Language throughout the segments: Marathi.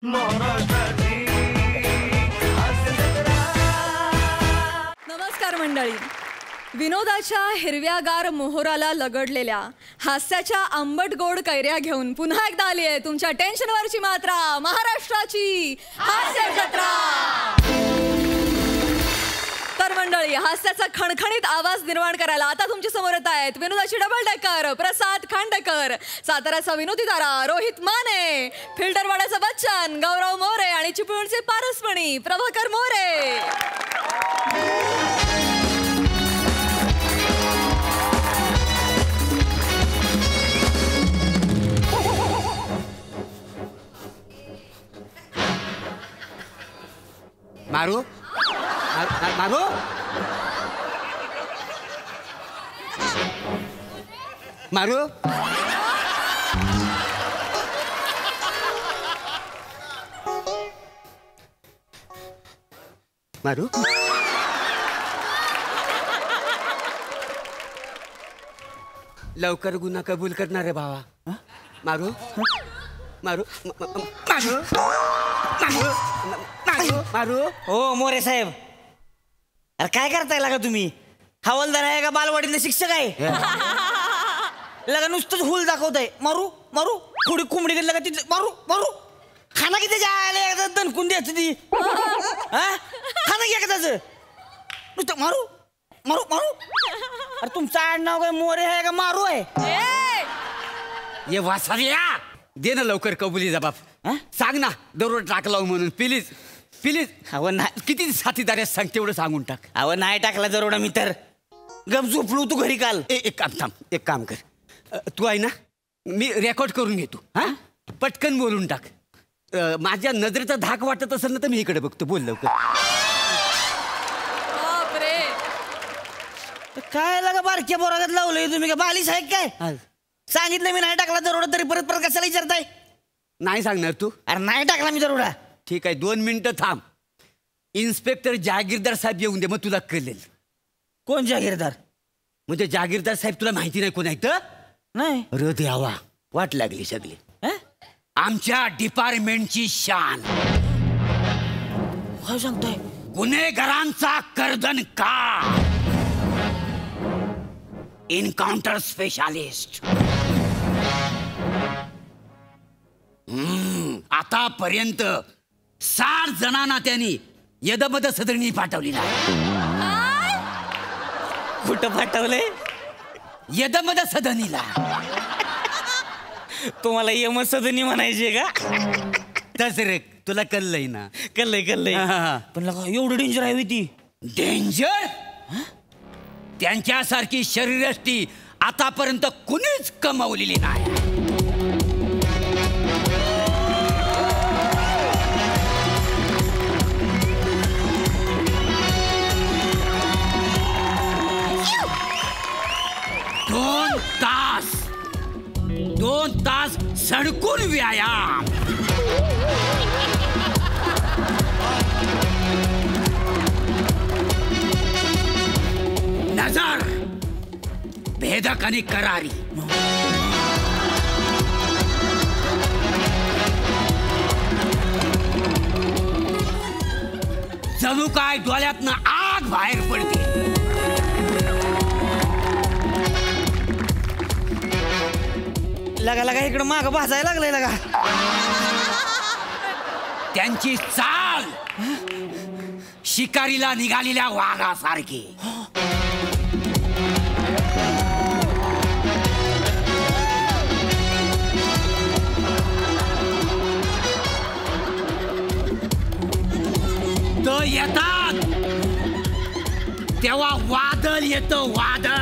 नमस्कार मंडळी. विनोदाच्या हिरव्यागार मोहराला लगडलेल्या हास्याच्या आंबट गोड कैऱ्या घेऊन पुन्हा एकदा आली आहे तुमच्या टेन्शनवरची मात्रा, महाराष्ट्राची हास्य जत्रा. तर मंडळी, हास्याचा खणखणीत आवाज निर्माण करायला आता तुमच्या समोर येत आहेत विनोदाची डबल डेकर प्रसाद खांडेकर, साताऱ्याचा विनोदी तारा रोहित माने, फिल्टरवाड्याचा बच्चन गौरव मोरे आणि चिपळूणचे पारसमणी प्रभाकर मोरे. मारू मारू मारू मारू लवकर गुन्हा कबूल करणार आहे भावा. मारू मारू मारू मारू मारू मारू. हो मोरे साहेब, अरे काय करताय लागा तुम्ही? हवालदार आहे का बालवाडीतले शिक्षक आहे? लगा नुसतंच हुल दाखवताय. मारू मारू थोडी कोंबडी गेली का तिथे मारू मारू. खाना किती जायला एकदा दणकून द्यायचं ती. खाना घ्या का त्याचं नुसतं मारू मारू मारू. अरे तुमचं आडनाव काय मोरे आहे का मारू आहे? ये वासारिया, दे ना लवकर कबुली जबाब. सांग ना दररोज टाकला म्हणून. Please please. अहो नाही, किती साथीदार आहेत सांग, तेवढं सांगून टाक. अहो नाही टाकला जरोडा मी तर गप झोपलो तू घरी काल. एक काम थांब, एक काम कर. तू आहे ना, मी रेकॉर्ड करून घेतो. पटकन बोलून टाक. माझ्या नजरेचा धाक वाटत असेल ना तर मी इकडे बघतो. बोल लवकर. काय लागा बारक्या बोरागत लावलंय तुम्ही? का बालिश आहे काय? सांगितलं मी नाही टाकला दरोडा, तरी परत परत कशाला विचारताय? नाही सांगणार तू? अरे नाही टाकला मी दरोडा. ठीक आहे, 2 मिनिटं थांब. इन्स्पेक्टर जहागीरदार साहेब येऊन दे, मग तुला कळेल. कोण जहागीरदार? म्हणजे जहागीरदार साहेब तुला माहिती नाही कोण आहे तर? नाही. अरे देवा, वाट लागली सगळी. आमच्या डिपार्टमेंटची शान. काय सांगताय? गुन्हेगारांचा कर्दन का, एन्काउंटर स्पेशालिस्ट. आतापर्यंत 60 जणांना त्यांनी यदमद सदनी पाठवली नाही. कुठं पाठवलंय? यदमद सदनीला. तुम्हाला यम सदनी म्हणायचे का? तस रे, तुला कळलंय ना? कळलंय कळलंय. पण लगा एवढं डेंजर आहे ती? डेंजर? त्यांच्यासारखी शरीरयष्टी आतापर्यंत कुणीच कमावलेली नाही. दोन तास सडकून व्यायाम. नजर भेदक आणि करारी. जणू काय डोळ्यातनं आग बाहेर पडते. लगा लगा इकडं माग भाजायला लागलंय लगा. त्यांची चाल शिकारीला निघालेल्या वाघासारखी. तो येतात तेव्हा वादळ येतं, वादळ.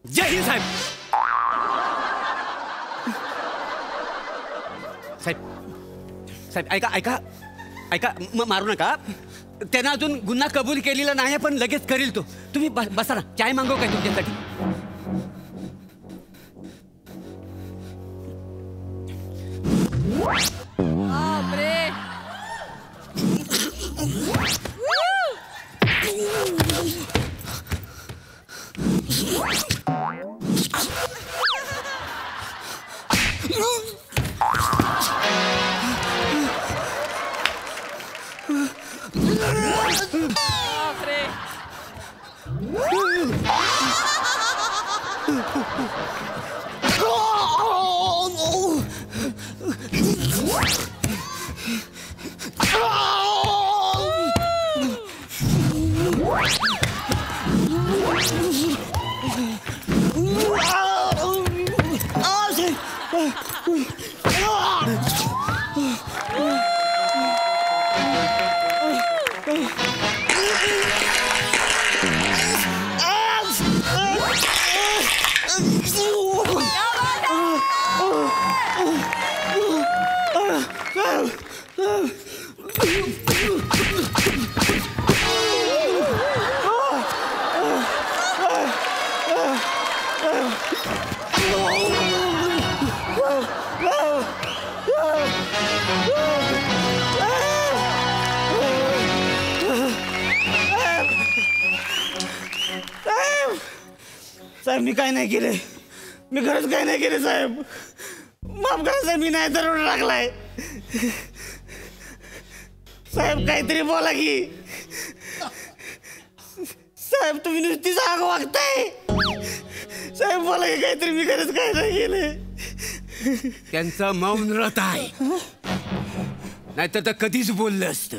जय हिंद साहेब. साहेब साहेब ऐका ऐका ऐका, मारू नका. त्यानं अजून गुन्हा कबूल केलेला नाही पण लगेच करील तो. तुम्ही बसा ना, चाय मागव काय तुमच्यासाठी? बापरे. बापरे. साहेब मी काय नाही केले, मी खरंच काय नाही केले साहेब. माफ करा साहेब, मी नाही दरोडा टाकलाय. साहेब काहीतरी बोला की. साहेब तुम्ही नुसतीच आग वागताय. साहेब बोला की काहीतरी, मी खरंच काय नाही केले. त्यांचं मौन व्रत आहे, नाहीतर तर कधीच बोललं असतं.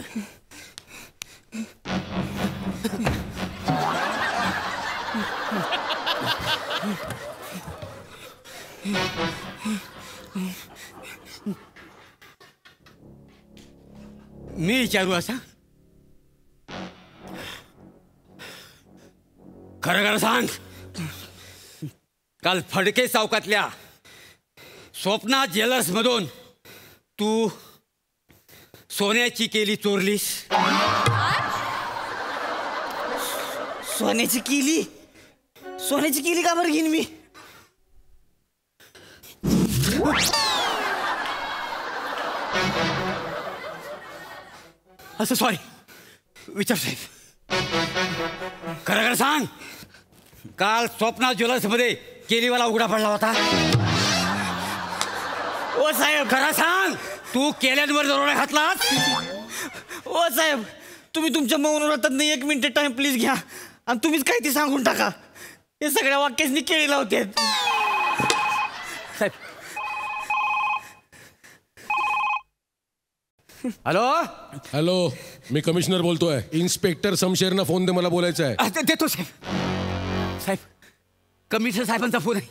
मी विचारू असा, खरं खरं सांग, काल फडके चौकातल्या स्वप्ना ज्वेलर्स मधून तू सोन्याची केली चोरलीस? सोन्याची केली? सोन्याची केली का बरं घेईन मी? असं सॉरी, विचार साहेब, खरं खरं सांग, काल स्वप्ना ज्वेलर्स मध्ये केलीवाला उघडा पडला होता? ओ साहेब खरं सांग, तू केल्यांवर दरोडा घातलास? ओ साहेब तुम्ही तुमच्या मौन व्रतात 1 मिनिट टाइम प्लीज घ्या आणि तुम्हीच काय ते सांगून टाका. हे सगळ्या वाक्यासनी केळी लावते साहेब. हॅलो हॅलो, मी कमिशनर बोलतोय. इन्स्पेक्टर शमशेरना फोन दे, मला बोलायचं आहे. देतो साहेब. साहेब कमिशनर साहेबांचा फोन आहे,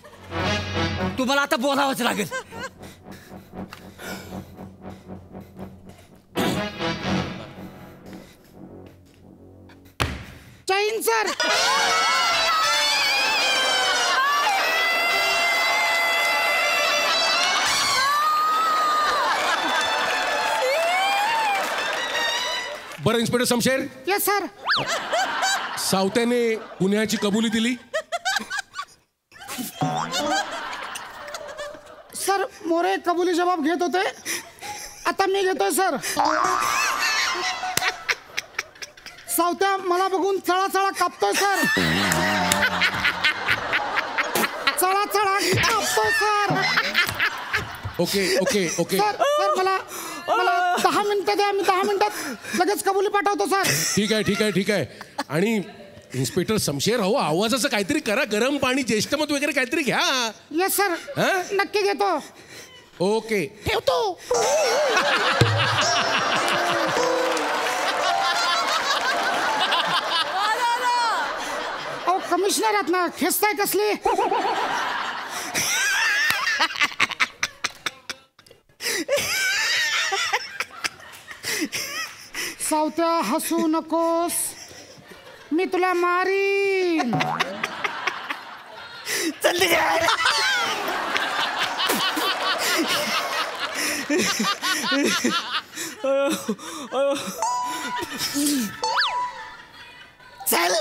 तुम्हाला आता बोलावंच लागेल. जैन सर. बरं इन्स्पेक्टर शमशेर, यस सर. सावत्याने गुन्ह्याची कबुली दिली? सर मोरे कबुली जबाब घेत होते, आता मी घेतोय सर. सावत्या मला बघून चळा चळा कापतोय सर. चळा चळा कापतोय sir. Okay okay okay sir sir मला 10 मिनिटं द्या, मी 10 मिनिटात लगेच कबुली पाठवतो सर. ठीक आहे ठीक आहे ठीक आहे. आणि इन्स्पेक्टर शमशेर, हो आवाजाचं काहीतरी करा, गरम पाणी, ज्येष्ठमत वगैरे काहीतरी घ्या. यस सर, नक्की घेतो. ओके ठेवतो. कमिशनर आहेत ना, खेचताय कसली? सावत्या हसू नकोस, मी तुला मारीन. चल चल.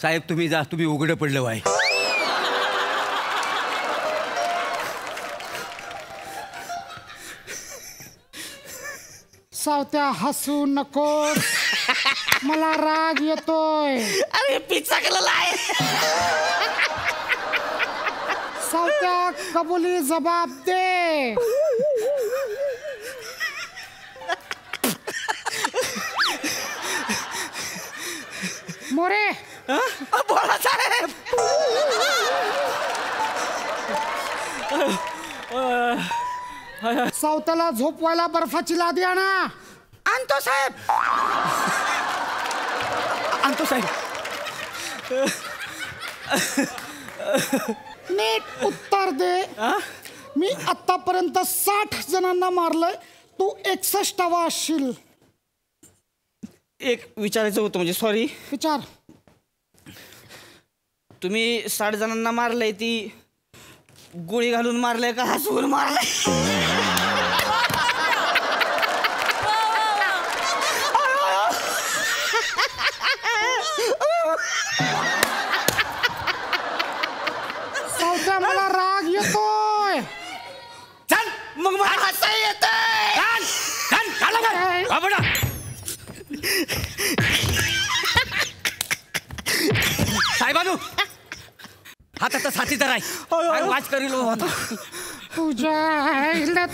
साहेब तुम्ही जा, तुम्ही उघडं पडलं वाय. सावत्या हसू नकोस, मला राग येतोय. अरे पिचकलेला आहे. सावत्या कबुली जबाब दे. मोरे बोला साहेब. सावत्याला झोपवायला बर्फाची लादी आणा. आणतो साहेब. आणतो साहेब. नीट उत्तर दे. मी आतापर्यंत 60 जणांना मारलंय, तू 61वा असशील. एक विचारायचं होतं, म्हणजे सॉरी. विचार. तुम्ही 60 जणांना मारलंय, ती गोळी घालून मारलंय का हसवून मारलंय? सावत्या मला राग येतोय. चल मग मला हसा येतंय. साहेबानू हाताचा साथीदार आहे. वाच करील होता. तुझ्या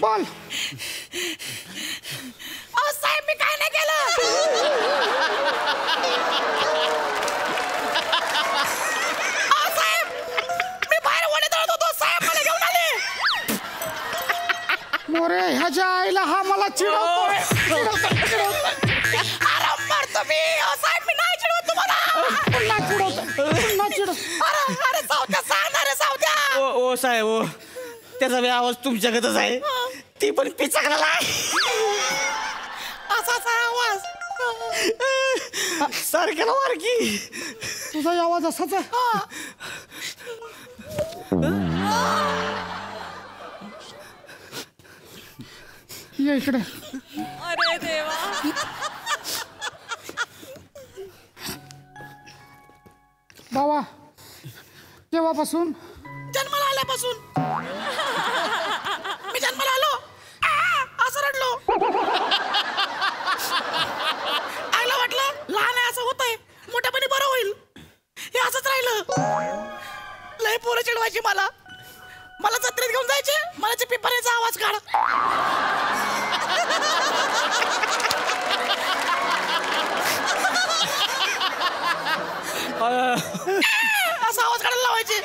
बोल. साहेब मी काय नाही केलं. साहेब मी बाहेर वडे तळत होतो. साहेब मला घेऊन आले. मोरे ह्याच्या आईला हा मला चिडवतोय. आराम मारतो मी. साहेब मी नाही चिडवत तुम्हाला. पुन्हा चिडव. अरे सावत्या सांगणार रे सावत्या. ओ साहेब ओ, त्याचा बी आवाज तुमच्याकडच आहे. ती पण पिचकलेला आहे. असाचा आवाज सारख्याला वारकी. तुझा आवाज असाच आहे. ये इकडे. अरे देवा. बाबा केव्हापासून? जन्माला आल्यापासून. मी जन्माला आलो असं रडलो. आईला वाटलं लहान आहे असं होतंय, मोठ्यापणी बरं होईल. हे असंच राहिलं. लय पोरं चिडवायची मला. जत्रेत घेऊन जायचे. मला ते पिपाऱ्याचा आवाज काढ. असा आवाज काढायला लावायचे.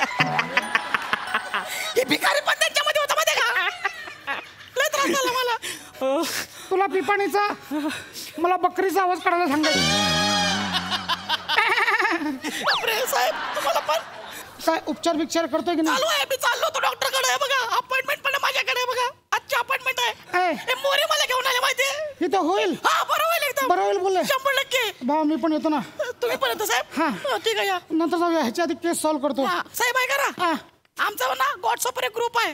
हे भिकारी पण त्यांच्यामध्ये होता माहिती का. लय त्रास झाला मला. तुला पिपाणीचा, मला बकरीचा आवाज काढायला सांगायचं. बापरे साहेब तुम्हाला पण काय उपचार बिचार करतोय की नाही? चालू आहे. मी चाललो होतो डॉक्टरकडे. आहे बघा अपॉइंटमेंट पण माझ्याकडे आहे बघा. आजची अपॉइंटमेंट आहे. हे मोरे मला घेऊन आले माहितीये. इथं होईल. हा बरं होईल एकदम. बरं होईल बोलले. 100%. भाऊ मी पण येतो ना. तुम्ही पण येतो साहेब. हा. ठीक आहे या. नंतर जाऊया. ह्याच्या आधी केस सॉल्व्ह करतो. साहेब आहे करा. आमचा ना व्हॉट्सअपवर एक ग्रुप आहे.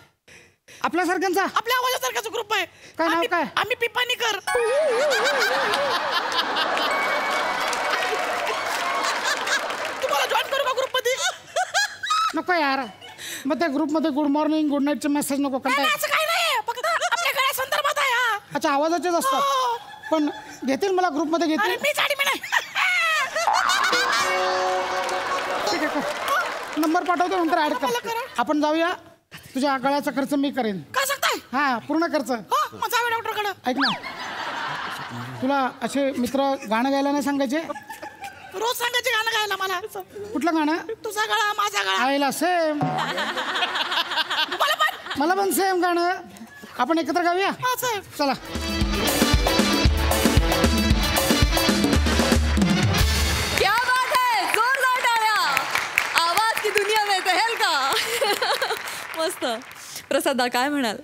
आपल्यासारख्यांचा? आपल्या आवाजासारखाच ग्रुप आहे. काय नाव काय? आम्ही पिपाणीकर. तुम्हाला जॉईन करू का ग्रुप मध्ये? नको यार. मग त्या ग्रुपमध्ये गुड मॉर्निंग गुड नाईटचे मेसेज नको नाही, कंटाळ. असं काही नाही. फक्त आपल्या गळ्या संदर्भात आहे हा. अच्छा आवाजाचेच असतात. हो. पण घेतील मला ग्रुपमध्ये अरे घेतील. मी साडी मी नाही. ठीक आहे. नंबर पाठवतो नंतर ऍड मला कर. करा. आपण जाऊया. तुझ्या गळ्याचा खर्च मी करेन. काय सांगताय? हा पूर्ण खर्च. मग जाऊया डॉक्टरकडे. ऐक ना, तुला असे मित्र गाणं गायला नाही सांगायचे? रोज सांगायचे गाणं गायला मला. कुठलं गाणं? तुझा गळा माझा गळा. आईला सेम. मला पण सेम गाणं. आपण एकत्र गाऊया. हा साहेब. चला. क्या बात है. जोरदार टाळ्या. आवाज की दुनिया में तहेल का. मस्त. प्रसादा काय म्हणाल?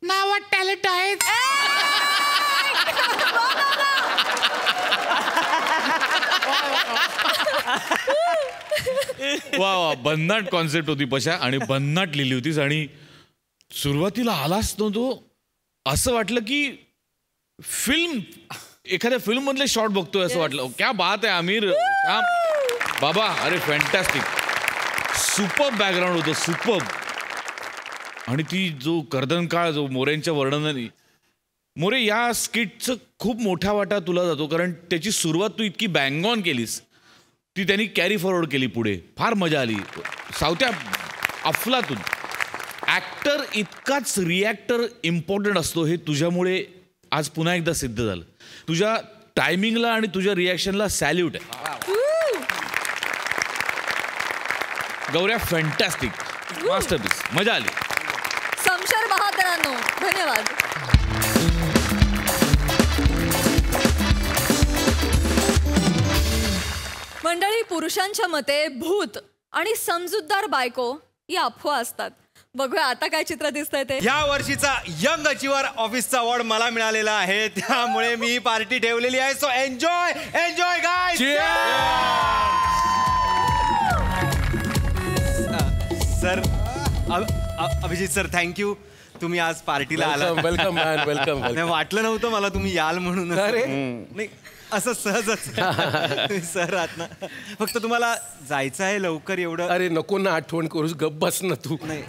नावात टॅलेंट आहे. वा वा, भन्नाट कॉन्सेप्ट होती पशा आणि भन्नाट लिहिली होतीस. आणि सुरुवातीला आलास ना तो असं वाटलं की एखाद्या फिल्म मधले शॉट बघतोय असं वाटलं. क्या बात आहे आमिर, बाबा. अरे फॅन्टॅस्टिक, सुपर बॅकग्राऊंड होतं, सुपर. आणि ती जो कर्दनकाळ जो मोरेंच्या वर्णनाने, मोरे या स्किटचं खूप मोठा वाटा तुला जातो, कारण त्याची सुरुवात तू इतकी बँग ऑन केलीस, ती त्यांनी कॅरी फॉरवर्ड केली पुढे. फार मजा आली. सावत्या अफलातून ॲक्टर इतकाच रिॲक्टर इम्पॉर्टंट असतो हे तुझ्यामुळे आज पुन्हा एकदा सिद्ध झालं. तुझ्या टायमिंगला आणि तुझ्या रिॲक्शनला सॅल्यूट आहे. गौऱ्या फॅन्टॅस्टिक, मास्टरपीस, मजा आली. समशेर बहादरांनो धन्यवाद. मंडळी, पुरुषांच्या मते भूत आणि समजूतदार बायको या अफवा असतात. बघूया आता काय चित्र दिसतंय ते. या वर्षीचा यंग अचिव्हर ऑफिसचा अवॉर्ड मला मिळालेला आहे, त्यामुळे मी ही पार्टी ठेवलेली आहे. So enjoy enjoy guys. Sir, Abhijit sir, thank you. तुम्ही आज पार्टीला आला. Welcome man, welcome. वाटलं नव्हतं मला तुम्ही याल म्हणून. नाही, असं सहजच सर आहात ना. फक्त तुम्हाला जायचं आहे लवकर एवढं. अरे नको ना, आठवण करूस, गप्प बस ना तू. नाही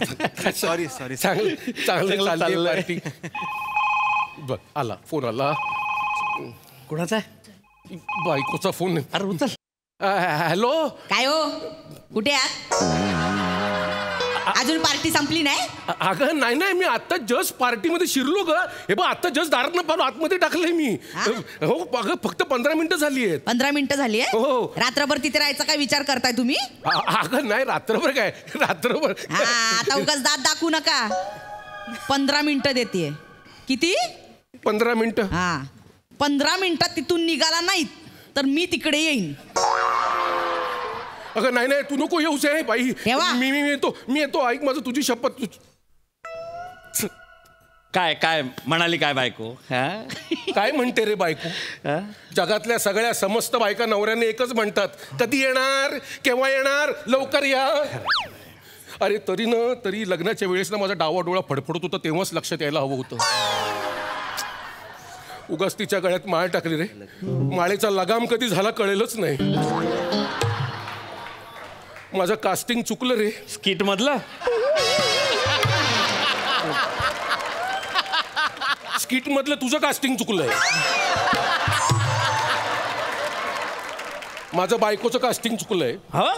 सॉरी चांगलं चाललंय पार्टी. बघ आला, फोन आला. कोणाचा आहे? बायकोचा फोन. अरे उचल. हॅलो. काय हो, कुठे आहात? अजून पार्टी संपली नाही? अगं नाही, मी आता जस्ट पार्टीमध्ये शिरलो ग. हे बघ, आता जस्ट दारात पाहून आतमध्ये टाकलंय मी. हो अगं, फक्त 15 मिनिटं झाली आहेत. 15 मिनिटं झाली आहे? हो. रात्रभर तिथे राहायचा काय विचार करताय तुम्ही? अगं नाही, रात्रभर काय, रात्रभर. आता उगाच दात दाखवू नका. 15 मिनिटं देते. किती? 15 मिनिटं. हा, 15 मिनिटात तिथून निघाला नाहीत तर मी तिकडे येईन. अगं नाही, तू नको येऊस आहे बाई. मी येतो. ऐक माझं, तुझी शपथ. काय म्हणाली काय बायको? काय म्हणते रे बायको? जगातल्या सगळ्या समस्त बायका नवऱ्याने एकच म्हणतात, कधी येणार, केव्हा येणार, लवकर या. अरे तरी लग्नाच्या वेळेस ना माझा डावा डोळा फडफडत होता, तेव्हाच लक्षात यायला हवं होतं. उगाच तिच्या गळ्यात माळ टाकली रे. माळेचा लगाम कधी झाला कळेलच नाही. माझं कास्टिंग चुकलं रे. स्किट मधलं तुझं कास्टिंग चुकलंय. माझं बायकोचं कास्टिंग चुकलंय. हो,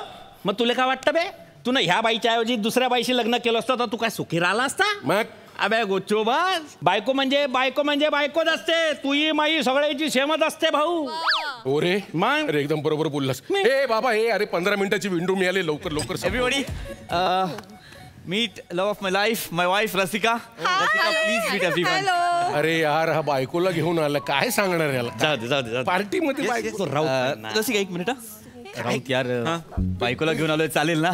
मग तुला काय वाटतं बे? तू ना ह्या बाईच्या ऐवजी दुसऱ्या बाईशी लग्न केलं असतं तर तू काय सुखी राहिला असता? मग अबे गोचो बस. बायको म्हणजे बायकोच असते. तुही माई सगळ्याची सेमच असते भाऊ. हो रे, मग अरे एकदम बरोबर बोललास. हे बाबा, हे अरे 15 मिनिटाची विंडो मिळाली, लवकर. Everybody, meet love of my life, my wife Rasika. Please meet everyone. अरे यार, हा बायकोला घेऊन आला, काय सांगणार याला? जाऊ दे. पार्टीमध्ये बायको. रसिका एक मिनिट. राऊत यार, बायकोला घेऊन आलोय, चालेल ना?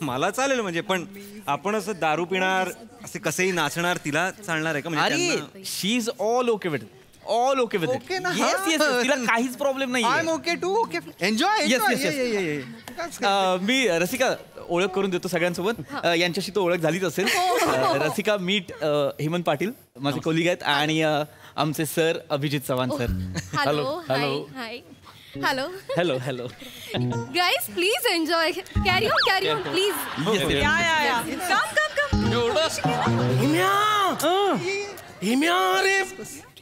मला चालेल म्हणजे, पण आपण असं दारू पिणार, असे कसेही नाचणार, तिला चालणार आहे का? म्हणजे she is all okay with it. Yes, तिला काहीच प्रॉब्लेम नाही. I am okay too. Okay, enjoy. Yes. मी रसिका ओळख करून देतो सगळ्यांसोबत. यांच्याशी तो ओळख झालीच असेल. रसिका, मीट हेमंत पाटील, माझे कोलिग आहेत, आणि आमचे sir Abhijit Chavan sir. Hello. Hello. Guys, please enjoy. Carry on please.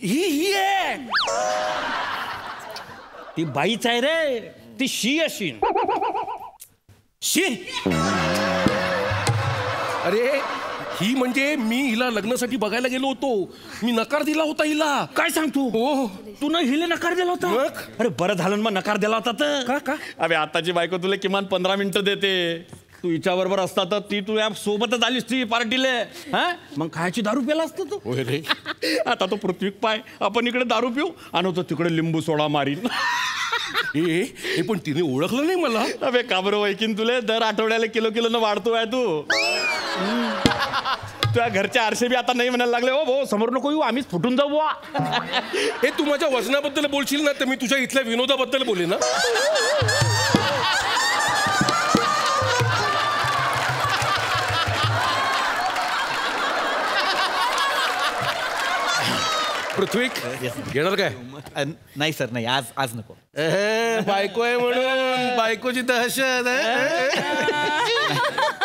ही आहे ती बाईच आहे रे. ती शी अशी. अरे ही म्हणजे मी हिला लग्नासाठी बघायला गेलो होतो. मी नकार दिला होता हिला. काय सांगतो? हो. तू न हिले नकार दिला होता? अरे बरं झालं मग नकार दिला होता तर. का? अबे आताची बायको तुला किमान 15 मिनिटं देते. तू हिच्या बरोबर असता तर ती तुझ्या सोबतच आलीस ती पार्टीला. मग खायची दारू प्याला असतो तू. आता तो पृथ्वी पाय, आपण इकडे दारू पिऊ आणि तो तिकडे लिंबू सोडा मारीन. हे पण तिने ओळखलं नाही मला. अबे काबर वैकीन तुले दर आठवड्याला किलो वाढतोय तू. तुझ्या घरच्या आरसे बी आता नाही म्हणायला लागले, हो भाऊ समोर नको येऊ, आम्हीच फुटून जाऊ बुवा. हे तू माझ्या वजनाबद्दल बोलशील ना तर मी तुझ्या इथल्या विनोदाबद्दल बोले ना. पृथ्वी घेणार काय? नाही सर नाही, आज नको. बायको आहे म्हणून बायकोची दहशत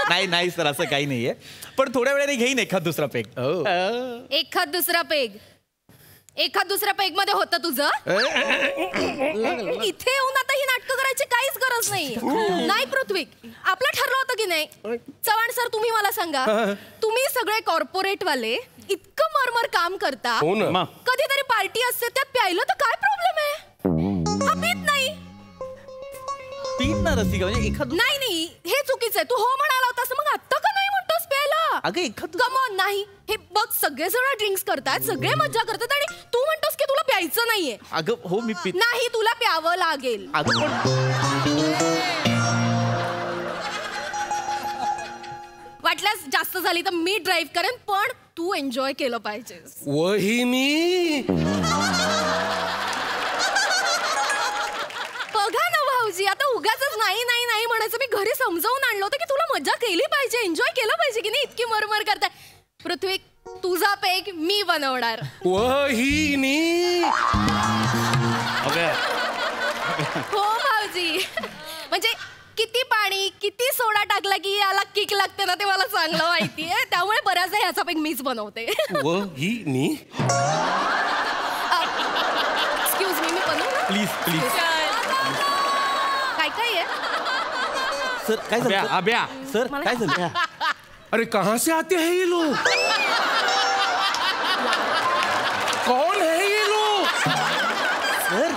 नाही सर, असं काही नाहीये, पण थोड्या वेळाने घेईन एखाद दुसरा पेग. एखाद दुसरा पेग मध्ये होतं तुझं. इथे येऊन आता ही नाटकं करायची काहीच गरज नाही. नाही पृथ्वी, आपलं ठरलं होतं की नाही. चव्हाण सर, तुम्ही मला सांगा, तुम्ही सगळे कॉर्पोरेट वाले इतकं मरमर काम करता, कधीतरी पार्टी असते त्यात प्यायलं तर काय प्रॉब्लेम आहे? हा पीत नाही. पीत ना रसिका, म्हणजे एखाद नाही हे चुकीचं आहे. तू हो म्हणाला होतास, मग आता का नाही म्हणतोस प्यायला? अगं एखाद कम ऑन. नाही, हे बघ, सगळेजण ड्रिंक्स करतात, सगळे मज्जा करतात आणि तू म्हणतोस की तुला प्यायचं नाहीये. अगं हो, मी पीत नाही, तुला प्यावं लागेल. अगं पण वाटल्यास जास्त झाली तर मी ड्राईव्ह करेन, पण तू एन्जॉय केलं पाहिजेस. वहिनी बघा ना भाऊजी, आता उगाच नाही म्हणायचं. मी घरी समजावून आणलं होतं की तुला मजा केली पाहिजे, एन्जॉय केलं पाहिजे की नाही. इतकी मरमर करताय. पृथ्वी, तुझा पेग मी बनवणार. वहिनी हो भाऊजी, म्हणजे किती पाणी किती सोडा टाकला की याला किक लागते ना, ते मला चांगलं माहितीये. त्यामुळे बऱ्याचदा ह्याचा पेग मीच बनवते. वहिनी एक्सक्यूज मी बनवू? प्लीज काय आहे सर, काय झालं अभ्या सर, काय झालं? अरे कहाँ से आते हैं ये लोग? कौन है ये लोग? सर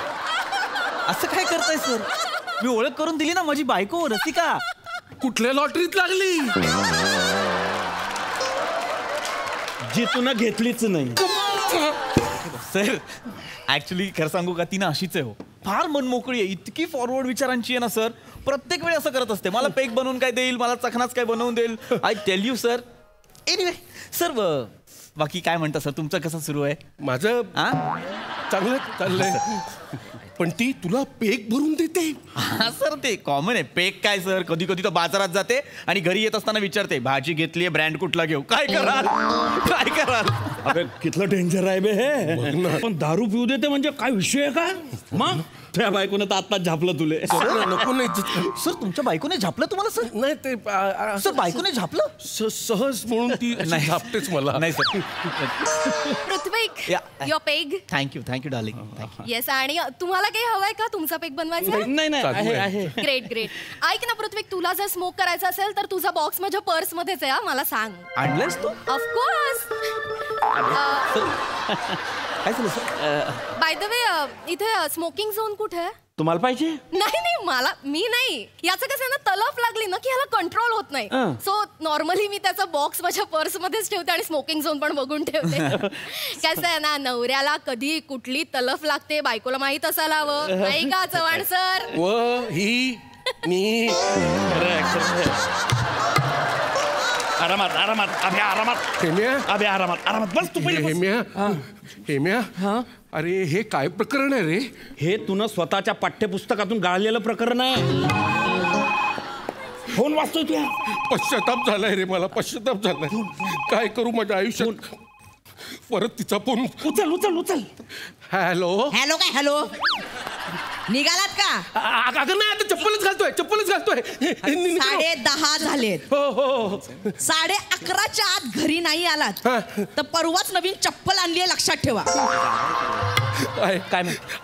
असं काय करताय सर? मी ओळख करून दिली ना, माझी बायको रसिका. कुठल्या लॉटरीत लागली? जी तुला घेतलीच नाही. सर ऍक्च्युली खरं सांगू का, ती ना अशीच आहे हो, फार मनमोकळी आहे, इतकी फॉरवर्ड विचारांची आहे ना सर. प्रत्येक वेळी असं करत असते, मला पेक बनवून काय देईल, मला चखनाच काय बनवून देईल. I tell you sir. Anyway sir, बाकी काय म्हणता सर, तुमचं कसं सुरू आहे? माझं चांगलं चाललंय, पण ती तुला पेक भरून देते. हा सर, ते कॉमन आहे. पेक काय सर, कधी कधी तर बाजारात जाते आणि घरी येत असताना विचारते, भाजी घेतलीये, ब्रँड कुठला घेऊ? काय कराल? अबे कितलं डेंजर आहे बे हे. पण दारू पिऊ देते म्हणजे काय विषय आहे का? मग त्या बायकोने तर आत्ताच झापलं तुले. नको नाही सर, तुमच्या बायकोने झापलं तुम्हाला सर? नाही ते सर, बायकोने झापलं? सहज म्हणून ती झापतेच मला. नाही sir. Prithvi, your peg. Thank you darling. Yes. आणि तुम्हाला काही हवंय का तुमचा पेग बनवायचा? नाही आहे. ग्रेट. ऐक ना पृथ्वी, तुला जर स्मोक करायचा असेल तर तुझा बॉक्स माझ्या पर्स मध्येच आहे. मला सांग. आणलंस तू? ऑफकोर्स. काय झालं सर? बाय द वे, इथे स्मोकिंग झोन कुठे आहे? तुम्हाला पाहिजे? नाही मी नाही. याचं कसं आहे ना, तलफ लागली ना की ह्याला कंट्रोल होत नाही. सो नॉर्मली मी त्याचा बॉक्स माझ्या पर्स मध्येच ठेवते आणि स्मोकिंग झोन पण बघून ठेवते. कसं आहे ना, नवऱ्याला कधी कुठली तलफ लागते बायकोला माहित असायला हवं, नाही का चव्हाण सर? आरामात बस तू पहिले. हेम्या, अरे हे काय प्रकरण आहे रे? हे तुनं स्वतःच्या पाठ्यपुस्तकातून गाळलेलं प्रकरण आहे. फोन वाचतोय तुया. पश्चाताप झालाय रे मला, पश्चाताप झालाय. काय करू माझ्या आयुष्यात? परत तिचा फोन उचल. हॅलो. हॅलो निघालात का? अगं नाही, आता चप्पलच घालतोय. 10:30 झालेत. हो. 11:30च्या आत घरी नाही आलात तर परवाच नवीन चप्पल आणली आहे, लक्षात ठेवा.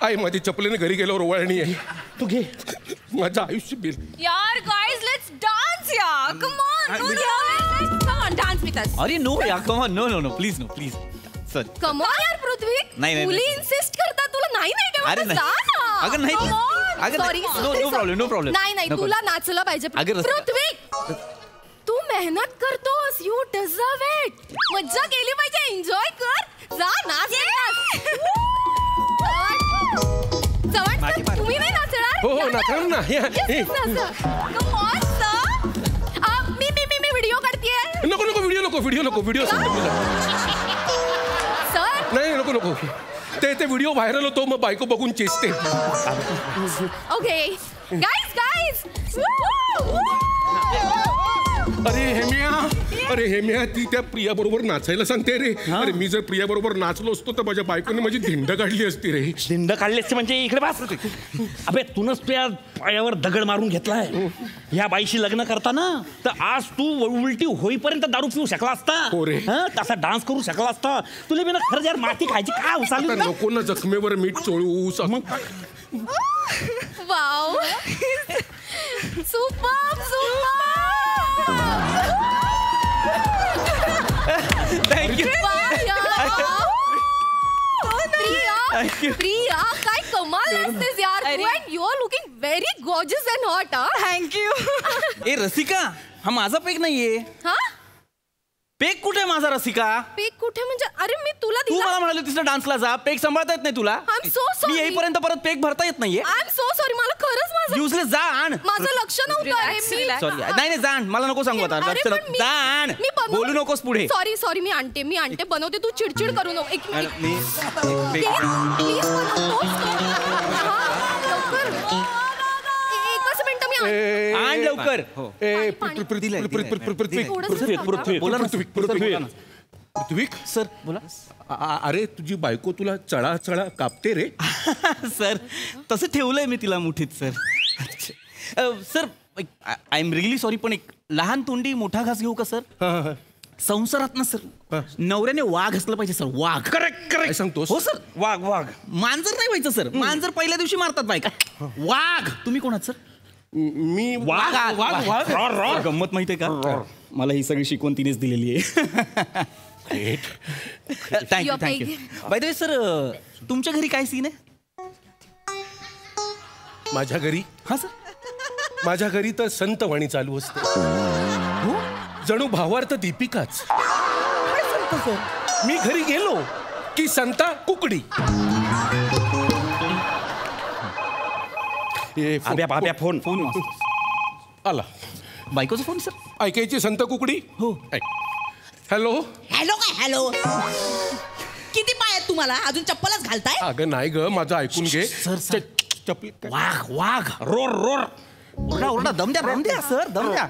आई माझी चप्पलीने घरी गेल्यावर वळणी आहे. तू घे. माझं आयुष्य बिल. यार गाइस, लेट्स डान्स यार. Come on, dance with us. अरे नो यार, come on. No please sir. Come on यार पृथ्वी. नाही. मुली इन्सिस्ट करतात, तुला नाही का? अरे नाही. अगं नाही. सॉरी. No problem. नाही, तुला नाचलं पाहिजे पृथ्वी. तू मेहनत करतोस, यू डिझर्व इट. मज्जा केली पाहिजे, एन्जॉय कर. जा नाच. चव्हाण सर, तुम्ही नाही नाचणार? हो नाचणार ना. Come on sir. मी व्हिडिओ काढतेय. नको व्हिडिओ सर नाही, नको. ते व्हिडिओ व्हायरल होतो, मग बायको बघून चेसते. Okay guys. अरे हेम्या ती त्या प्रिया बरोबर नाचायला सांगते रे. अरे मी जर प्रिया बरोबर नाचलो असतो तर माझ्या बायकोने माझी धिंड काढली असती रे. धिंड काढली असते म्हणजे इकडे बस. अबे तूनच तुझ्या पायावर दगड मारून घेतलाय. ह्या बाईशी लग्न करताना तर आज तू उलटी होईपर्यंत दारू पिऊ शकला असता. हो रे. तसा डान्स करू शकला असता. तुला बी ना खरं यार माती खायची काय उसाली आता नको ना जखमेवर मीठ चोळू. Wow super thank you. प्रिया काय कमाल असतेस यार. You are looking very gorgeous and hot. Thank you. ए रसिका, हा माझा पेक नाहीये. हा पेक कुठे माझा रसिका? पेक कुठे म्हणजे? अरे मी तुला तू दिला. मला म्हणाली तिला डान्सला जा, पेक सांभाळता येत नाही तुला. I'm so sorry. मी येईपर्यंत परत पेक भरता येत नाहीये. I am so sorry. मला खरंच माझं युजलेस जा आण. माझं लक्ष नव्हतं. अरे मी सॉरी नाही जा आण. मला नको सांगू आता. अरे पण मी- जा आण. मी बनव- बोलू नकोस पुढे. सॉरी मी आणते बनवते. तू चिडचिड करू नको. एक मिनिट मी प्लीज एकच मिनिट मी आण लवकर. पृथ्वी सर बोला. अरे तुझी बायको तुला चळा चळा कापते रे. सर तसं ठेवलंय मी तिला मुठीत sir. Sir I am really sorry पण एक लहान तोंडी मोठा घास घेऊ का सर? संसारात ना सर नवऱ्याने वाघ असलं पाहिजे सर. वाघ. करेक्ट सांगतोस. हो सर. वाघ मांजर नाही व्हायचं सर. मांजर पहिल्या दिवशी मारतात बायका. वाघ. तुम्ही कोणात सर? मी वाघ. गंमत माहितीये का? मला ही सगळी शिकवण तिनेच दिलेली आहे. Thank you. By the way sir तुमच्या घरी काय सीन आहे? माझ्या घरी? हा सर. माझ्या घरी तर संतवाणी चालू असते. जणू भावार्थ दीपिकाच. मी घरी गेलो की संता कुकडी. फोन आला. बायकोचा फोन सर. ऐकायची संत कुकडी? हो. हॅलो. हॅलो काय हॅलो? किती पाय आहेत तुम्हाला? अजून चप्पलच घालताय? अगं नाही ग माझं ऐकून घे. सर. चपली. वाघ. रोर. ओरडा दम द्या सर. दम द्या.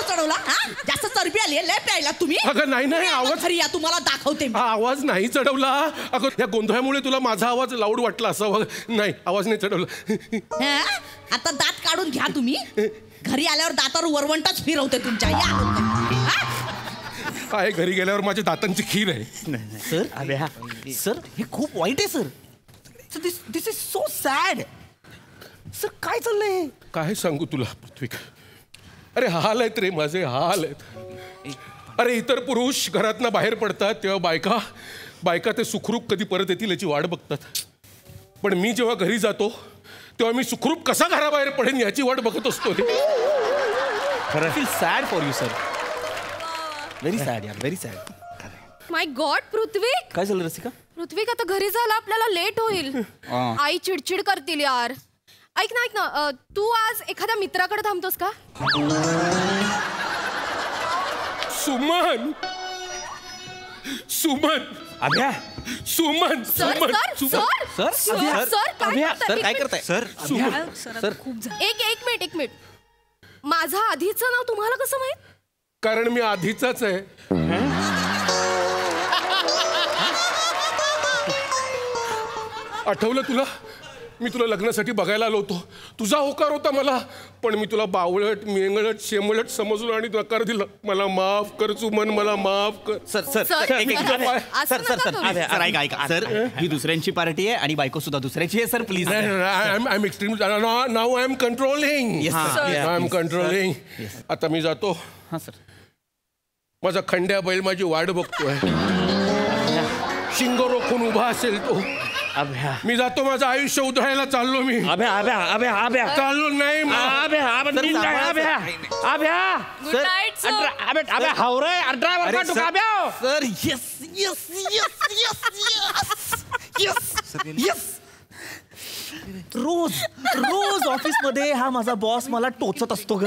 चढवला जास्त चरबी आली लय प्यायला तुम्ही. अगं नाही आवाज. खरी या तुम्हाला दाखवते. आवाज नाही चढवला. अगं या गोंधळामुळे तुला माझा आवाज लाऊड वाटला असावा. नाही आवाज नाही चढवला. आता दात काढून घ्या तुम्ही. घरी आल्यावर दातावर वरवंटाच फिरवते तुमच्या. या काय घरी गेल्यावर माझ्या दातांची खीर आहे. सर हे खूप वाईट आहे sir. This is so sad. Sir काय चाललंय? काय सांगू तुला पृथ्वी. अरे हाल आहेत रे माझे. हाल आहेत. अरे इतर पुरुष घरातनं बाहेर पडतात तेव्हा बायका ते सुखरूप कधी परत येतील याची वाट बघतात. पण मी जेव्हा घरी जातो तेव्हा मी सुखरूप कसा घराबाहेर पडेन याची वाट बघत असतो. Feel sad for you sir. Very sad यार. Very sad. My god Prithvi. काय झालं रसिका? पृथ्वी आता घरी जायला आपल्याला लेट होईल. आई चिडचिड करतील यार. ऐक ना तू आज एखाद्या मित्राकडे थांबतोस का? सुमन. काय करताय सर? एक मिनिट. माझं आधीचं नाव तुम्हाला कसं माहित? कारण मी आधीचाच आहे. आठवलं तुला? मी तुला लग्नासाठी बघायला आलो होतो. तुझा होकार होता मला. पण मी तुला बावळट मेंगळट शेमळट समजलो आणि नकार दिला. मला माफ कर सुमन. मला माफ कर. सर ऐका सर. ही दुसऱ्यांची पार्टी आहे आणि बायको सुद्धा दुसऱ्याची आहे sir. Please. I am extreme. Now I am controlling. आता मी जातो. हा सर. माझा खंड्या बैल माझी वाट बघतोय. शिंग रोखून उभा असेल तो. मी जातो. माझं आयुष्य उधळायला चाललो मी. चाललो नाही. सर रोज ऑफिस मध्ये हा माझा बॉस मला टोचत असतो ग.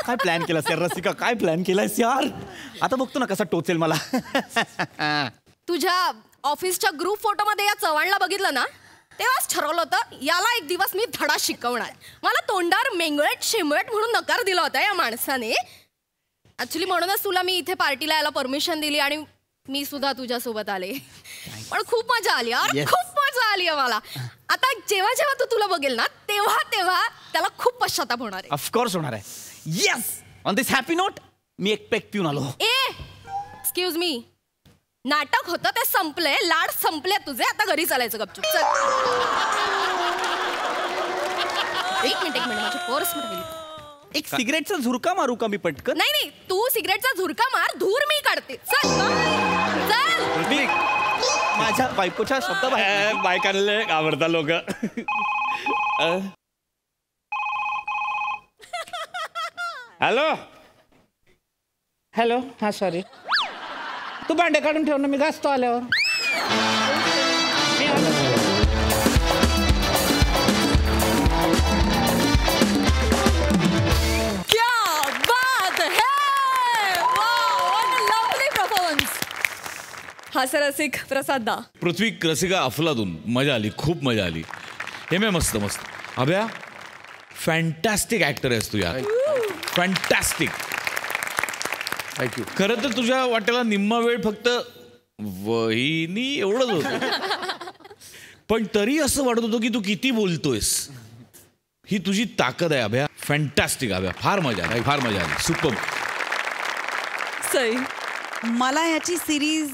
काय प्लॅन केलास यार रसिका? काय प्लॅन केलास यार? आता बघतो ना कसा टोचेल मला. तुझ्या ऑफिसच्या ग्रुप फोटोमध्ये या चव्हाणला बघितलं ना, तेव्हाच ठरवलं होतं याला एक दिवस मी धडा शिकवणार. मला तोंडावर मेंगळट शेंबळट म्हणून नकार दिला होता या माणसाने. ऍक्च्युली म्हणूनच तुला मी इथे पार्टीला यायला परमिशन दिली आणि मी सुद्धा तुझ्यासोबत आले. पण खूप मजा आली यार, खूप मजा आली आहे मला. आता जेव्हा जेव्हा तू तुला बघेल ना तेव्हा तेव्हा त्याला खूप पश्चाताप होणार आहे. ऑफकोर्स होणार आहे. Yes, on this happy note मी एक पेक पिऊन आलो. एक्सक्यूज मी, नाटक होतं ते संपलंय, लाड संपले तुझे, आता घरी चालायचं गपचूप. चल एक मिनिट माझी पर्स राहिली. एक सिगरेटचा झुरका मारू का मी पटकन? नाही, तू सिगरेटचा झुरका मार, धूर मी काढते. चल माझ्या बायकोच्या शब्द बायकांना आवडता लोक. हॅलो हॅलो, हा सॉरी, तू भांडे काढून ठेव ना, मी घासतो आल्यावर. हास्यरसिक प्रसाद दा. पृथ्वी रसिका अफलातून. मजा आली, खूप मजा आली. हे मी मस्त मस्त. अभ्या फॅन्टॅस्टिक ऍक्टर आहेस तू यार, फॅन्टॅस्टिक. थँक्यू. खरं तर तुझ्या वाट्याला निम्मा वेळ फक्त वहिनी एवढंच होतं, पण तरी असं वाटत होतं की तू किती बोलतोयस. ही तुझी ताकद आहे अभ्या. फॅन्टॅस्टिक अभ्या, फार मजा आली, फार मजा आली. सुपर. सई, मला ह्याची सिरीज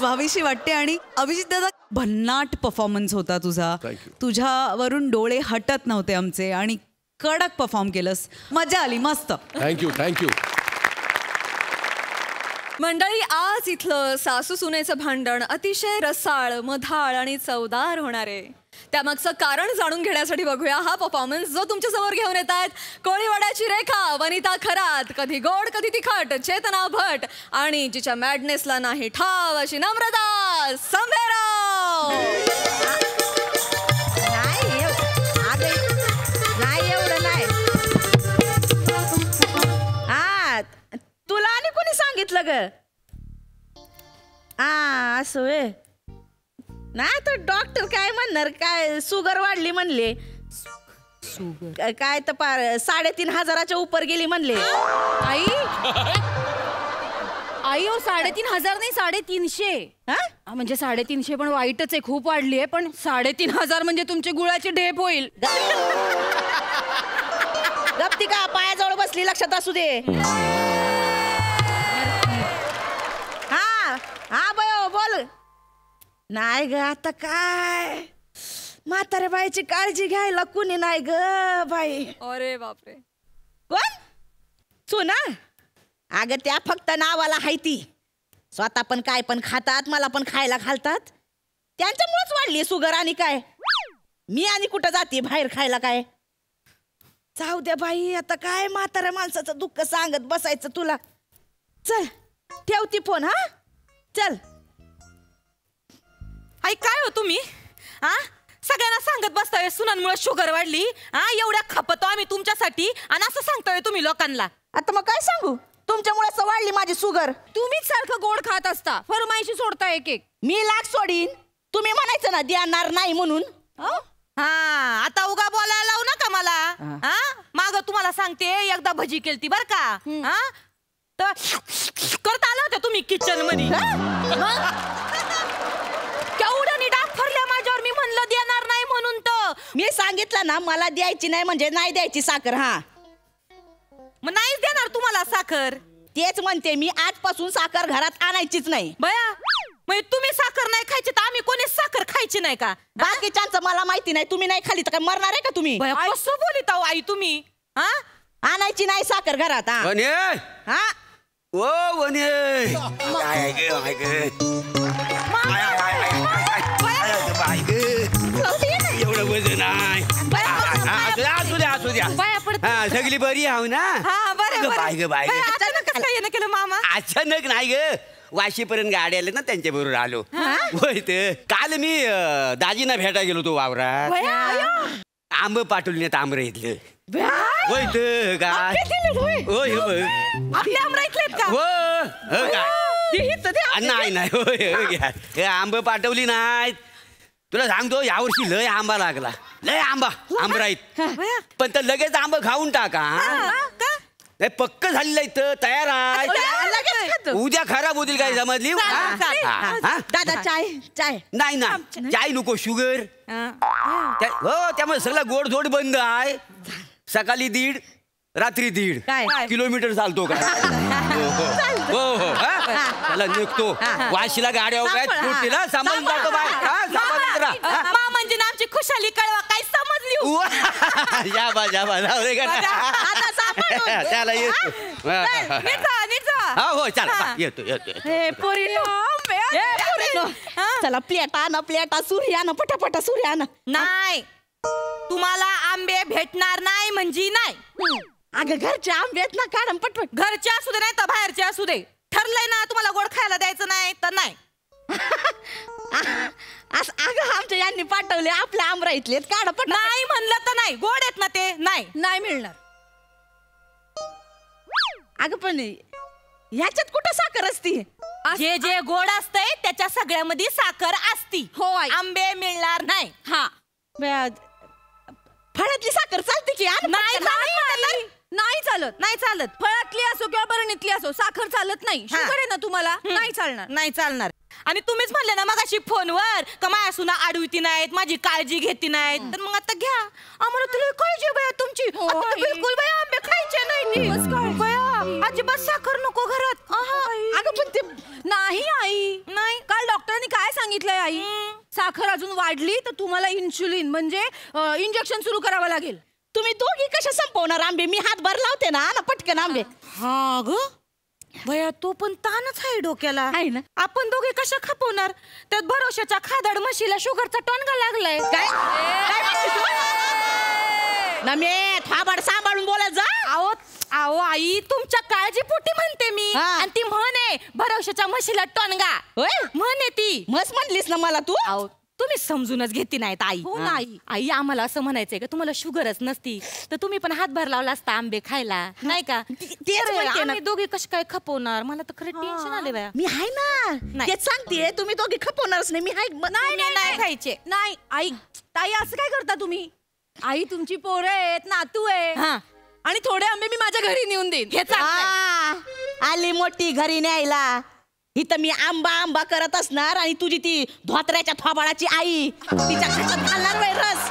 व्हावीशी वाटते. आणि अभिजित दादा, भन्नाट परफॉर्मन्स होता तुझा. तुझ्यावरून डोळे हटत नव्हते आमचे आणि कडक परफॉर्म केलंस. मजा आली, मस्त. थँक्यू. मंडळी, आज इथलं सासू सुनेचं भांडण अतिशय रसाळ, मधाळ आणि चवदार होणार आहे. त्यामागचं कारण जाणून घेण्यासाठी बघूया हा परफॉर्मन्स जो तुमच्या समोर घेऊन येत आहेत कोळीवाड्याची रेखा, वनिता खरात, कधी गोड कधी तिखट चेतना भट, आणि जिच्या मॅडनेसला नाही ठाव अशी नम्रता संभेराव. नाही एवढं नाही. तुला आणि कोणी सांगितलं ग? असं नाही तर डॉक्टर काय म्हणणार, काय शुगर वाढली म्हणले, काय तर पार 3,500च्या उपर गेली म्हणले. आई आई हो, 3,500 नाही 350. म्हणजे 350 पण वाईटच आहे, खूप वाढली आहे. पण 3,500 म्हणजे तुमची गुळाची ढेप होईल. गप्ती का पायाजवळ बसली, लक्षात असू दे. हा बयो बोल. नाही ग, आता काय म्हाताऱ्या बाईची काळजी घ्यायला कुणी नाही ग बाई. अरे बापरे. कोण? सुना? अगं त्या फक्त नावाला हायती, स्वतः पण काय पण खातात, मला पण खायला घालतात. त्यांच्यामुळेच वाढली शुगर. आणि काय मी आणि कुठं जाते बाहेर खायला? काय जाऊ द्या बाई, आता काय म्हाताऱ्या माणसाचं दुःख सांगत बसायचं तुला. चल ठेवती फोन. हा चल. आई काय हो तुम्ही? सगळ्यांना सांगत बसताय सुनांमुळे शुगर वाढली. एवढ्या खपतो आम्ही तुमच्यासाठी आणि असं सांगतोय तुम्ही लोकांना. आता मग काय सांगू, तुमच्यामुळे वाढली माझी शुगर. तुम्हीच सारखं गोड खात असता, फरमाईशी सोडता एक एक. मी लाख सोडीन, तुम्ही म्हणायचं ना देणार नाही म्हणून. आता उगा बोलायला लावू नका मला. माग तुम्हाला सांगते, एकदा भजी केलती बर का, तर करता आलं होतं तुम्ही किचन मध्ये. केवढ्यानी डाग फरल्या माझ्यावर. मी म्हणलं देणार नाही म्हणून. तर मी सांगितलं ना मला द्यायची नाही म्हणजे नाही द्यायची साखर. मग नाहीच देणार तुम्हाला साखर. तेच म्हणते मी, आजपासून साखर घरात आणायचीच नाही. बया, मग तुम्ही साखर नाही खायची तर आम्ही कोणी साखर खायची नाही का? बाकीच्यांचं मला माहिती नाही. तुम्ही नाही खाली तर काय मरणार आहे का तुम्ही? कसं बोलित आहो आई तुम्ही? आणायची नाही साखर घरात. ओ वने, एवढं वजन आहे. असू द्या. सगळी बरी आहो ना? अचानक काय केलं मामा? अचानक नाही ग, वाशीपर्यंत गाडी आले ना त्यांच्या बरोबर आलो. होय, ते काल मी दाजीना भेटा गेलो तो वावरात. आंब पाठवली आंबरे इथलं. होय तर काय होय आपले आमराईतलेत का हो काय नाही नाही होय घ्या हे आंब पाठवली नाहीत तुला सांगतो यावर्षी लय आंबा लागला लय आंबराईत पण तर लगेच आंब खाऊन टाका पक्क झालेलं इथं तयार आहे उद्या खराब होतील काय समजली दादा चाय चाय नाही ना चाय नको शुगर हो त्यामुळे सगळं गोडधोड बंद आहे सकाळी 1.5 रात्री 1.5 किलोमीटर चालतो का हो हो त्याला निघतो वाशीला गाड्या उभ्या सांभाळून जातो म्हणजे आमची खुशाली कळवा काय समजली जाबा रे का त्याला येतो हो चला येतो चला प्लेटा सूर्यानं पटापटा सूर्यानं नाही तुम्हाला आंबे भेटणार नाही म्हणजे नाही अगं घरचे आंबे आहेत ना काढ पटपट घरचे असू दे नाही तर बाहेरचे असू दे ठरलंय ना तुम्हाला गोड खायला द्यायचं नाही तर नाही अगं आमच्या यांनी पाठवले आपल्या आमराईतले काढ पट नाही म्हणलं तर नाही गोड आहेत ना ते नाही मिळणार अगं पण ह्याच्यात कुठं साखर असती जे जे गोड असतंय त्याच्या सगळ्यामध्ये साखर असती हो आंबे मिळणार नाही हा फळातली साखर चालते की नाही चालत फळातली असो किंवा बरणीतली असो साखर चालत नाही शुगर आहे ना तुम्हाला नाही चालणार आणि तुम्हीच म्हणले ना मगाशी फोनवर का माया सुना आडविती नाहीत माझी काळजी घेती नाहीत तर मग आता घ्या आम्हाला तुला काळजी बया तुमची बिलकुल बया आंबे खायचे नाही बया अजिबात साखर नको घरात अगं पण ते नाही आई नाही काल डॉक्टरांनी काय सांगितलंय आई साखर अजून वाढली तर तुम्हाला इन्शुलिन म्हणजे इंजेक्शन सुरू करावं लागेल तुम्ही दोघी कशा संपवणार आंबे मी हातभार लावते ना पटकन आंबे हा ग भया तो पण ताणच आहे डोक्याला आहे ना आपण दोघे कशा खपवणार त्यात भरोशाच्या खादाड म्हशीला शुगरचा टोनगा लागलाय काय नमे थाबाड सांभाळून बोलत जा आओ आई तुमच्या काळजीपोटी म्हणते मी आणि ती म्हणे भरोशाच्या म्हशीला टोनगा म्हणे ती मस म्हणलीस ना मला तू तुम्ही समजूनच घेती नाहीत आई हो नाही आई आम्हाला असं म्हणायचंय का तुम्हाला शुगरच नसती तर तुम्ही पण हातभार लावला असता आंबे खायला नाही का आम्ही दोघे कशा काय खपवणार मला तर खरं टेन्शन आले बाया मी आहे ना तेच सांगते तुम्ही दोघे खपवणारच नाही मी नाही खायचे नाही आई ताई असं काय करता तुम्ही आई तुमची पोरं आहेत नातू आहे आणि थोडे आंबे मी माझ्या घरी नेऊन देईन आली मोठी घरी न्यायला इथं मी आंबा करत असणार आणि तुझी ती धोत्र्याच्या थोबाळाची आई तिच्या खात्यात घालणार वय रस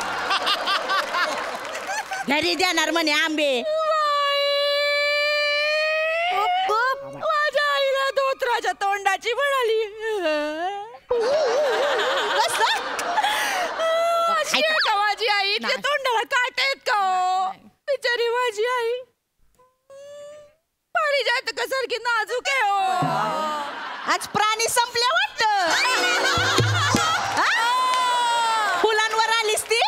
घरी देणार म्हणे आंबे माझ्या आईला धोत्राच्या तोंडाची म्हणाली का माझी आई त्या तोंडाला काट आहेत का बिचारी माझी आई पारिजात सारखी नाजूक आहे आज प्राणी संपले वाटत फुलांवर आलीस ती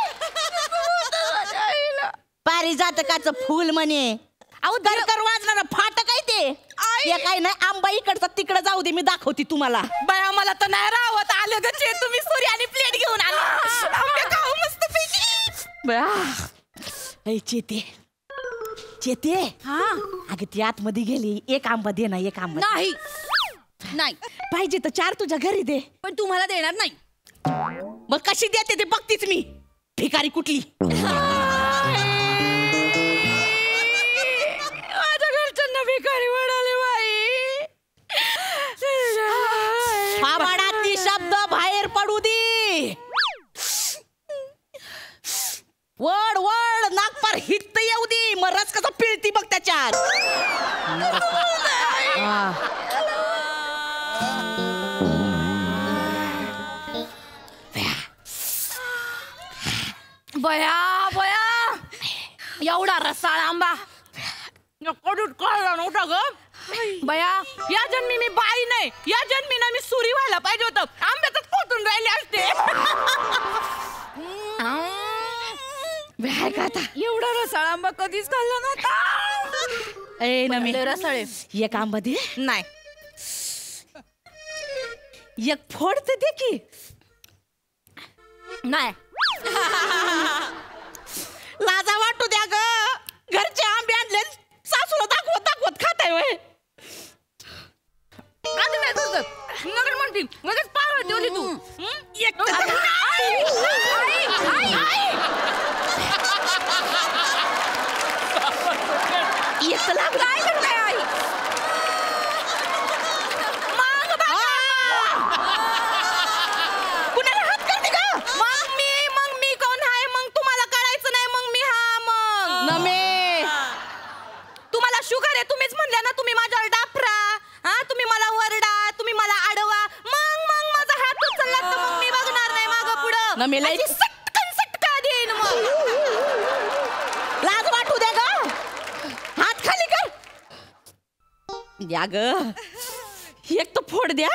पारिजातकाचं फुल म्हणे अहो दरकर वाजणार फाट काय ते काय नाही आंबा इकडचा तिकडे जाऊ दे मी दाखवते तुम्हाला बाया मला तर नाही राहत आलं गचे तुम्ही सूर्य आणि प्लेट घेऊन आला मस्त पैकी चेते अगं ती आतमध्ये गेली एक आंबा दे ना एक आंबा नाही पाहिजे तर 4 तुझ्या घरी दे पण तुम्हाला देणार नाही मग कशी देते ते बघतीच मी भिकारी कुठली माझ्या घरच्यांना भिकारी म्हणाले बाई शब्द बाहेर पडू दे वड वड नागपार हित येऊ दे मग रस कसा पिळती बघ त्याच्यात बया बया एवढा रसाळ आंबा कळला नव्हता ग बया या जन्मी मी बाई नाही या जन्मी ना मी सुरी व्हायला पाहिजे होतं आंब्यातच पोटून राहिले असते एवढा रसाळ आंबा कधीच खाल्ला नव्हता ए नमी रसाळे एक आंबा दे नाही एक फोड तर दे की नाही लाजा वाटू द्या ग घरचे करताय वय आधी नाही तसं. लगेच म्हणतील लगेच पागळ ठेवली तू काय करताय आई कुणाला हात करते का मग मी कोण आहे मग तुम्हाला कळायचं नाही मग मी हा मग नमे तुम्हाला शुगर आहे तुम्हीच म्हणल्या ना तुम्ही माझ्यावर डाफरा हा तुम्ही मला वरडा तुम्ही मला अडवा मग माझा हात उचलला तर मग मी बघणार नाही मागं पुढं नमी लई अशी सटकन सटका देईन मग लाज वाटू दे ग हात खाली कर द्या ग एक तर फोड द्या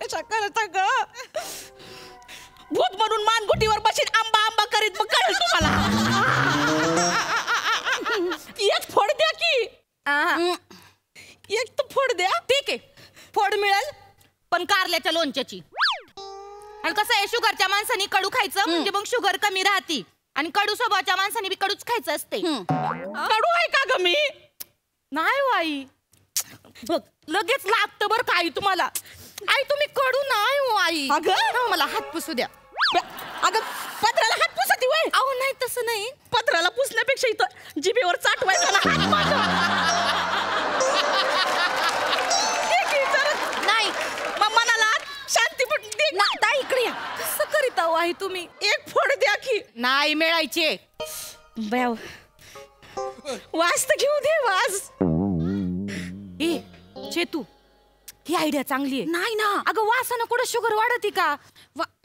कशा करता ग भूत म्हणून मानगुटीवर बशीन आंबा आंबा करीत मग कळेल तुम्हाला एक फोड द्या की एक तर फोड द्या ठीक आहे फोड मिळेल पण कारल्याच्या लोणच्याची आणि कसं आहे शुगरच्या माणसाने कडू खायचं म्हणजे मग शुगर कमी राहते आणि कडू स्वभावाच्या माणसाने बी कडूच खायचं असते कडू आहे का ग मी नाही हो आई बघ लगेच लागतं बरं का आई तुम्हाला आई तुम्ही कडू नाही हो आई अगं मला हात पुसू द्या अगं पत्राला हात पुसती वय अहो नाही तसं नाही पत्राला पुसण्यापेक्षा इथं जिभेवर चाटवायचा ना हात माझा नाही मग मनाला शांती पण दे ताई इकडे या कसं करीत आहो आई तुम्ही एक फोड द्या की नाही मिळायचे बयाव वास तर घेऊ दे वास ए चेतू ही आयडिया चांगली आहे नाही ना अगं वासानं कुठं शुगर वाढती का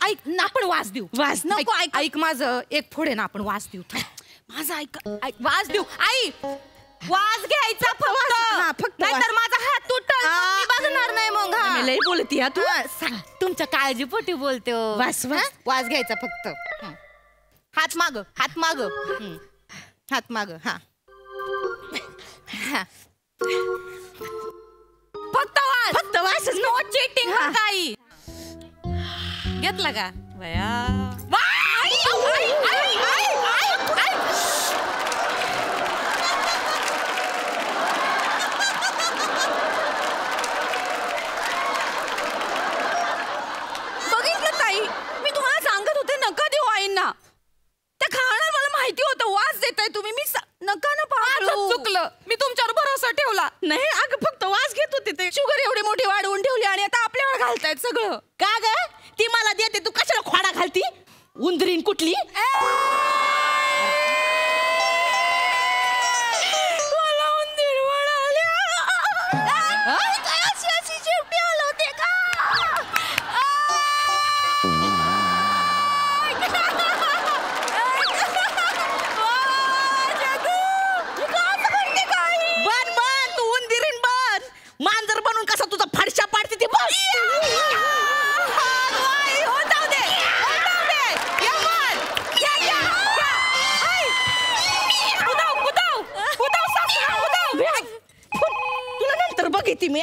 ऐक ना आपण वास देऊ वास नको ऐक माझं एक फोडे ना आपण वास देऊ माझं ऐक वास देऊ आई वास घ्यायचा फक्त नाहीतर माझा हात तुटल मी बघणार नाही मग मी लई बोलती हा तू तुमच्या काळजीपोटी बोलते हो. वास वास घ्यायचा फक्त हात माग हा फक्त वासच नो चीटिंग काही घेतला का बया बघितलं ताई मी तुम्हाला सांगत होते नका देऊ आईंना त्या खाणार मला माहिती होतं वास देताय तुम्ही मी नका ना पाहू चुकलं मी तुमच्यावर भरोसा ठेवला नाही अगं फक्त वास घेत होते ते शुगर एवढी मोठी वाढवून ठेवली आणि आता आपल्यावर घालतायत सगळं का ग ती मला देते तू कशाला खोडा घालती उंदरीन कुठली मला उंदीर वळाल्या काय अशी चिमटी हलवते का बन तू उंदीरीन बन मांजर बनून कसा तुझा फडशा पाडते ती बस तुला नंतर बघिती मी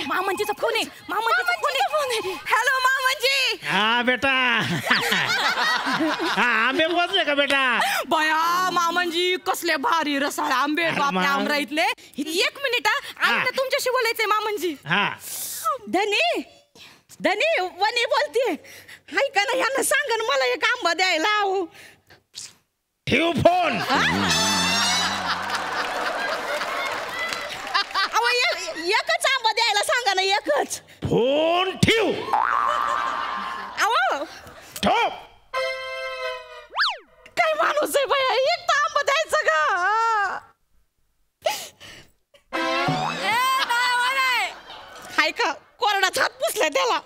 मामांजीचा फोन आहे हॅलो मामांजी हा बेटा हा आंबे पोचले का बेटा बया मामांजी कसले भारी रसाळ आंबे आहेत आपल्या आमराईतले 1 मिनिट आणि तुमच्याशी बोलायचंय मामांजी हा धनी वनी बोलते ऐका ना यांना सांगा ना मला एक आंबा द्यायला आहो ठेव फोन एकच आंबा द्यायला सांगा ना एकच फोन ठेव अहो ठेव काय माणूस आहे बाया एक तर आंबा द्यायचं का हाय का कोरडाच हात पुसलाय त्याला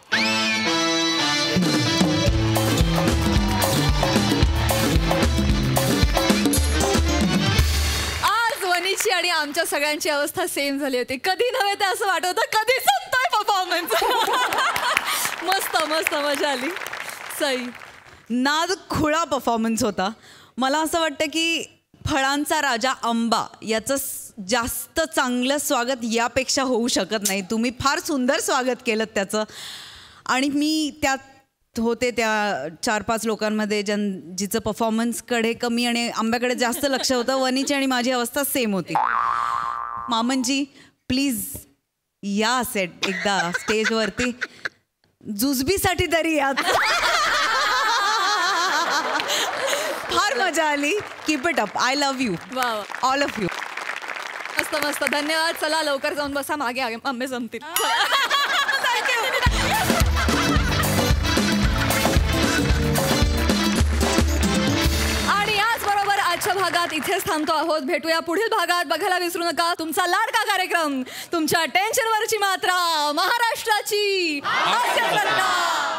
आज वनीची आणि आमच्या सगळ्यांची अवस्था सेम झाली होती कधी नव्हे ते असं वाटत होतं कधी संपतोय परफॉर्मन्स मस्त मस्त मजा आली सई नाद खुळा परफॉर्मन्स होता मला असं वाटतं की फळांचा राजा आंबा याचं जास्त चांगलं स्वागत यापेक्षा होऊ शकत नाही तुम्ही फार सुंदर स्वागत केलं त्याचं आणि मी त्यात होते त्या 4-5 लोकांमध्ये जिचं परफॉर्मन्सकडे कमी आणि आंब्याकडे जास्त लक्ष होतं वनीची आणि माझी अवस्था सेम होती मामनजी प्लीज या सेट एकदा स्टेजवरती जुजबीसाठी तरी या. फार मजा आली. Keep it up. I love you all of you. मस्त मस्त धन्यवाद. चला लवकर जाऊन बसा मागे आंबे जमतील. आणि याचबरोबर आजच्या भागात इथेच थांबतो आहोत. भेटूया पुढील भागात. बघायला विसरू नका तुमचा लाडका कार्यक्रम तुमच्या टेन्शनवरची मात्रा महाराष्ट्राची हास्यकन्या.